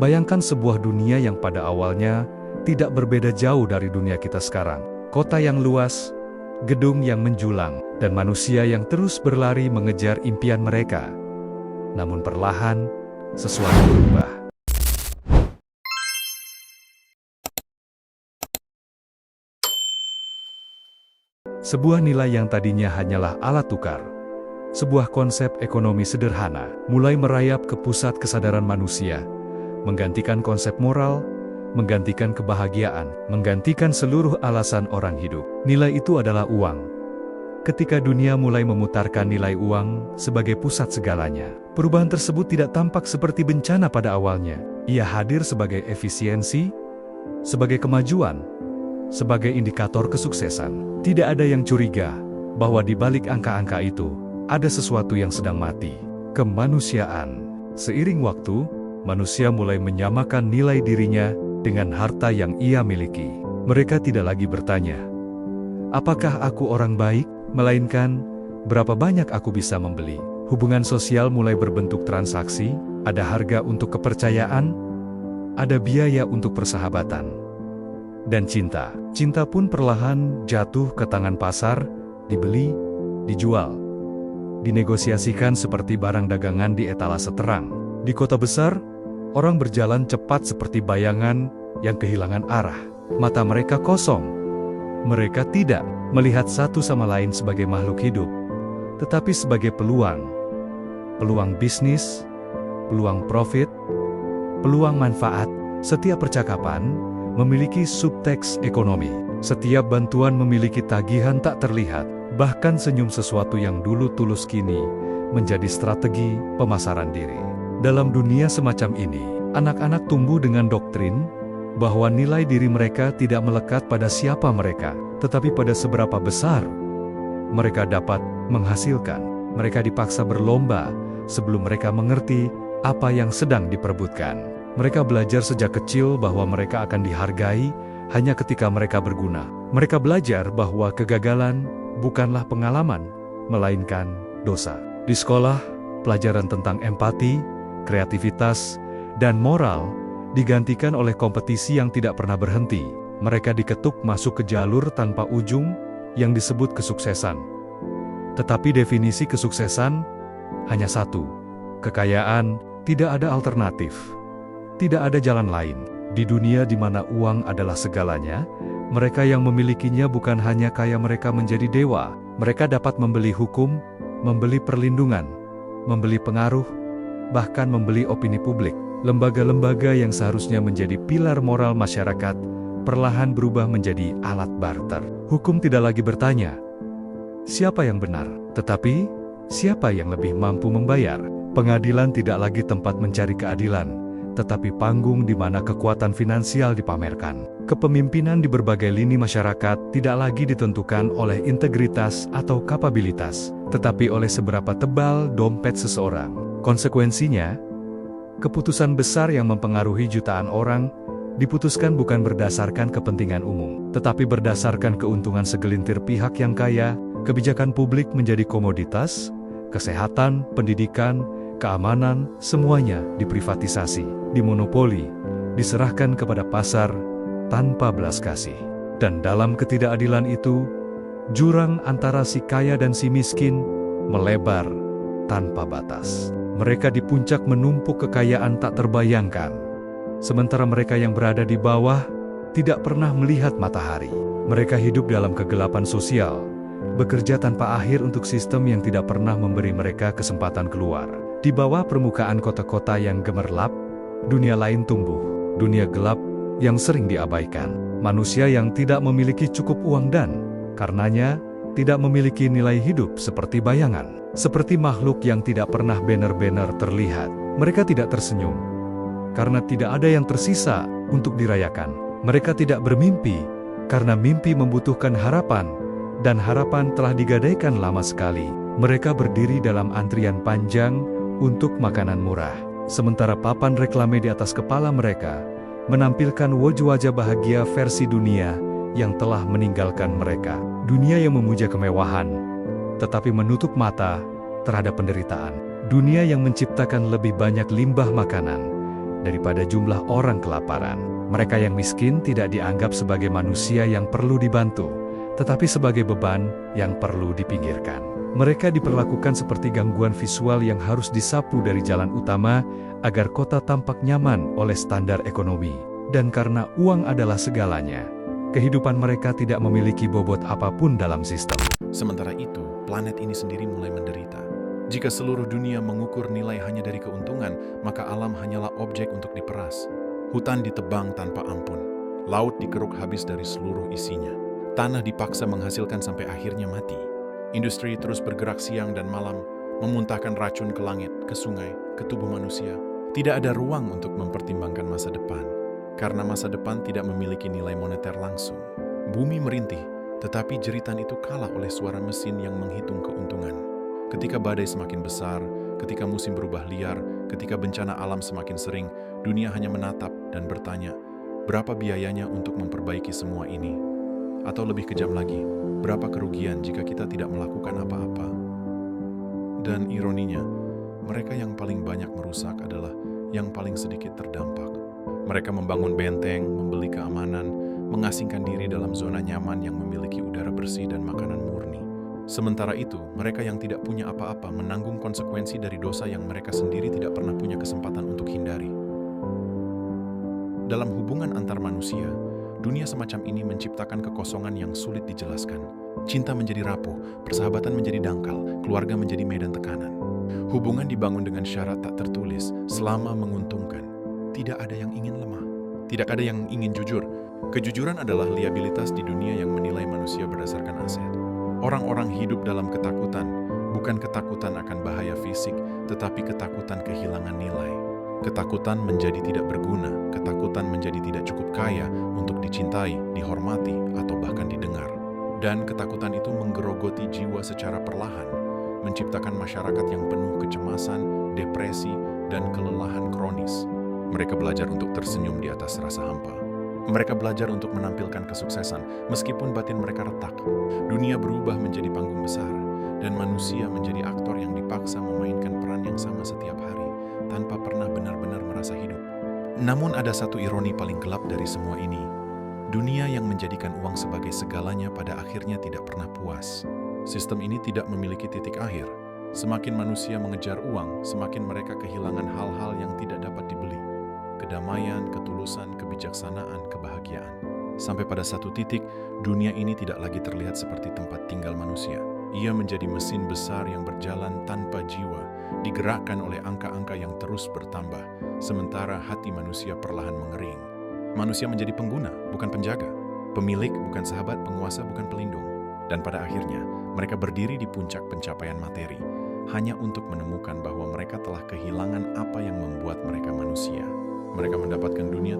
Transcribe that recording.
Bayangkan sebuah dunia yang pada awalnya tidak berbeda jauh dari dunia kita sekarang. Kota yang luas, gedung yang menjulang, dan manusia yang terus berlari mengejar impian mereka. Namun perlahan, sesuatu berubah. Sebuah nilai yang tadinya hanyalah alat tukar, sebuah konsep ekonomi sederhana, mulai merayap ke pusat kesadaran manusia, menggantikan konsep moral, menggantikan kebahagiaan, menggantikan seluruh alasan orang hidup. Nilai itu adalah uang. Ketika dunia mulai memutarkan nilai uang sebagai pusat segalanya, perubahan tersebut tidak tampak seperti bencana pada awalnya. Ia hadir sebagai efisiensi, sebagai kemajuan, sebagai indikator kesuksesan. Tidak ada yang curiga bahwa di balik angka-angka itu ada sesuatu yang sedang mati. Kemanusiaan. Seiring waktu, manusia mulai menyamakan nilai dirinya dengan harta yang ia miliki. Mereka tidak lagi bertanya, apakah aku orang baik? Melainkan, berapa banyak aku bisa membeli? Hubungan sosial mulai berbentuk transaksi, ada harga untuk kepercayaan, ada biaya untuk persahabatan. Dan cinta. Cinta pun perlahan jatuh ke tangan pasar, dibeli, dijual, dinegosiasikan seperti barang dagangan di etalase terang. Di kota besar, orang berjalan cepat seperti bayangan yang kehilangan arah. Mata mereka kosong. Mereka tidak melihat satu sama lain sebagai makhluk hidup, tetapi sebagai peluang. Peluang bisnis, peluang profit, peluang manfaat. Setiap percakapan memiliki subteks ekonomi. Setiap bantuan memiliki tagihan tak terlihat. Bahkan senyum sesuatu yang dulu tulus kini menjadi strategi pemasaran diri. Dalam dunia semacam ini, anak-anak tumbuh dengan doktrin bahwa nilai diri mereka tidak melekat pada siapa mereka, tetapi pada seberapa besar mereka dapat menghasilkan. Mereka dipaksa berlomba sebelum mereka mengerti apa yang sedang diperebutkan. Mereka belajar sejak kecil bahwa mereka akan dihargai hanya ketika mereka berguna. Mereka belajar bahwa kegagalan bukanlah pengalaman, melainkan dosa. Di sekolah, pelajaran tentang empati, kreativitas, dan moral digantikan oleh kompetisi yang tidak pernah berhenti. Mereka diketuk masuk ke jalur tanpa ujung yang disebut kesuksesan. Tetapi definisi kesuksesan hanya satu: kekayaan. Tidak ada alternatif. Tidak ada jalan lain. Di dunia di mana uang adalah segalanya, mereka yang memilikinya bukan hanya kaya, mereka menjadi dewa. Mereka dapat membeli hukum, membeli perlindungan, membeli pengaruh, bahkan membeli opini publik. Lembaga-lembaga yang seharusnya menjadi pilar moral masyarakat, perlahan berubah menjadi alat barter. Hukum tidak lagi bertanya, siapa yang benar? Tetapi, siapa yang lebih mampu membayar? Pengadilan tidak lagi tempat mencari keadilan, tetapi panggung di mana kekuatan finansial dipamerkan. Kepemimpinan di berbagai lini masyarakat tidak lagi ditentukan oleh integritas atau kapabilitas, tetapi oleh seberapa tebal dompet seseorang. Konsekuensinya, keputusan besar yang mempengaruhi jutaan orang diputuskan bukan berdasarkan kepentingan umum, tetapi berdasarkan keuntungan segelintir pihak yang kaya. Kebijakan publik menjadi komoditas, kesehatan, pendidikan, keamanan, semuanya diprivatisasi, dimonopoli, diserahkan kepada pasar tanpa belas kasih. Dan dalam ketidakadilan itu, jurang antara si kaya dan si miskin melebar tanpa batas. Mereka di puncak menumpuk kekayaan tak terbayangkan, sementara mereka yang berada di bawah tidak pernah melihat matahari. Mereka hidup dalam kegelapan sosial, bekerja tanpa akhir untuk sistem yang tidak pernah memberi mereka kesempatan keluar. Di bawah permukaan kota-kota yang gemerlap, dunia lain tumbuh, dunia gelap yang sering diabaikan. Manusia yang tidak memiliki cukup uang dan, karenanya, tidak memiliki nilai hidup seperti bayangan. Seperti makhluk yang tidak pernah benar-benar terlihat. Mereka tidak tersenyum, karena tidak ada yang tersisa untuk dirayakan. Mereka tidak bermimpi, karena mimpi membutuhkan harapan, dan harapan telah digadaikan lama sekali. Mereka berdiri dalam antrian panjang untuk makanan murah, sementara papan reklame di atas kepala mereka menampilkan wajah-wajah bahagia versi dunia yang telah meninggalkan mereka. Dunia yang memuja kemewahan, tetapi menutup mata terhadap penderitaan. Dunia yang menciptakan lebih banyak limbah makanan daripada jumlah orang kelaparan. Mereka yang miskin tidak dianggap sebagai manusia yang perlu dibantu, tetapi sebagai beban yang perlu dipinggirkan. Mereka diperlakukan seperti gangguan visual yang harus disapu dari jalan utama agar kota tampak nyaman oleh standar ekonomi. Dan karena uang adalah segalanya, kehidupan mereka tidak memiliki bobot apapun dalam sistem. Sementara itu, planet ini sendiri mulai menderita. Jika seluruh dunia mengukur nilai hanya dari keuntungan, maka alam hanyalah objek untuk diperas. Hutan ditebang tanpa ampun. Laut dikeruk habis dari seluruh isinya. Tanah dipaksa menghasilkan sampai akhirnya mati. Industri terus bergerak siang dan malam, memuntahkan racun ke langit, ke sungai, ke tubuh manusia. Tidak ada ruang untuk mempertimbangkan masa depan, karena masa depan tidak memiliki nilai moneter langsung. Bumi merintih, tetapi jeritan itu kalah oleh suara mesin yang menghitung keuntungan. Ketika badai semakin besar, ketika musim berubah liar, ketika bencana alam semakin sering, dunia hanya menatap dan bertanya, berapa biayanya untuk memperbaiki semua ini? Atau lebih kejam lagi, berapa kerugian jika kita tidak melakukan apa-apa? Dan ironinya, mereka yang paling banyak merusak adalah yang paling sedikit terdampak. Mereka membangun benteng, membeli keamanan, mengasingkan diri dalam zona nyaman yang memiliki udara bersih dan makanan murni. Sementara itu, mereka yang tidak punya apa-apa menanggung konsekuensi dari dosa yang mereka sendiri tidak pernah punya kesempatan untuk hindari. Dalam hubungan antar manusia, dunia semacam ini menciptakan kekosongan yang sulit dijelaskan. Cinta menjadi rapuh, persahabatan menjadi dangkal, keluarga menjadi medan tekanan. Hubungan dibangun dengan syarat tak tertulis, selama menguntungkan. Tidak ada yang ingin lemah, tidak ada yang ingin jujur. Kejujuran adalah liabilitas di dunia yang menilai manusia berdasarkan aset. Orang-orang hidup dalam ketakutan, bukan ketakutan akan bahaya fisik, tetapi ketakutan kehilangan nilai. Ketakutan menjadi tidak berguna, ketakutan menjadi tidak cukup kaya untuk dicintai, dihormati, atau bahkan didengar. Dan ketakutan itu menggerogoti jiwa secara perlahan, menciptakan masyarakat yang penuh kecemasan, depresi, dan kelelahan kronis. Mereka belajar untuk tersenyum di atas rasa hampa. Mereka belajar untuk menampilkan kesuksesan, meskipun batin mereka retak. Dunia berubah menjadi panggung besar, dan manusia menjadi aktor yang dipaksa memainkan peran yang sama setiap hari, tanpa pernah benar-benar merasa hidup. Namun ada satu ironi paling gelap dari semua ini. Dunia yang menjadikan uang sebagai segalanya pada akhirnya tidak pernah puas. Sistem ini tidak memiliki titik akhir. Semakin manusia mengejar uang, semakin mereka kehilangan hal-hal yang tidak dapat dibeli. Kedamaian, ketulusan, kebijaksanaan, kebahagiaan. Sampai pada satu titik, dunia ini tidak lagi terlihat seperti tempat tinggal manusia. Ia menjadi mesin besar yang berjalan tanpa jiwa, digerakkan oleh angka-angka yang terus bertambah, sementara hati manusia perlahan mengering. Manusia menjadi pengguna, bukan penjaga. Pemilik, bukan sahabat, penguasa, bukan pelindung. Dan pada akhirnya, mereka berdiri di puncak pencapaian materi, hanya untuk menemukan bahwa mereka telah kehilangan apa yang membuat mereka manusia. Mereka mendapatkan dunia